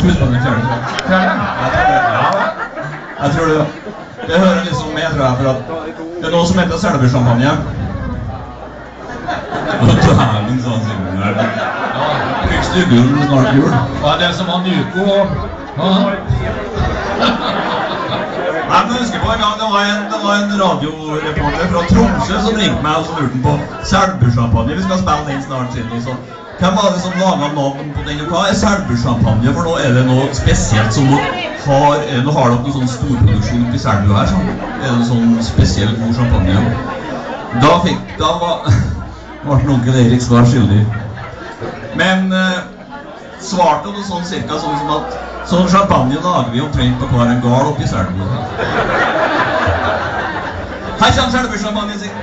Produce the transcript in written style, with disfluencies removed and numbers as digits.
skutt på den fjerde. Jeg tror det hører liksom med, tror jeg, for at det er noe som heter Selbu-champagne. Dæven, sånn Simen der. Ja, fikk studium snart jul. Og det som var Nyko. Nei, men husker på en gang, det var en radioreporter fra Tromsø som ringte meg og så lurte på Selbu-champagne. Vi skal spille den snart siden og sånn. Hvem var det som laget navn på den? Hva er Selbu-champagne? For nå er det noe spesielt som har... Nå har dere noen sånn storproduksjon i Selbu her, sånn. Er det sånn spesielt god champagne? Da var Martin Onkel Erik svar skyldig. Men svarte noe sånn cirka sånn som at sånn champagne lager vi omtrent på hver en gal oppe i Selbu. Her kommer Selbu-champagne, sikkert.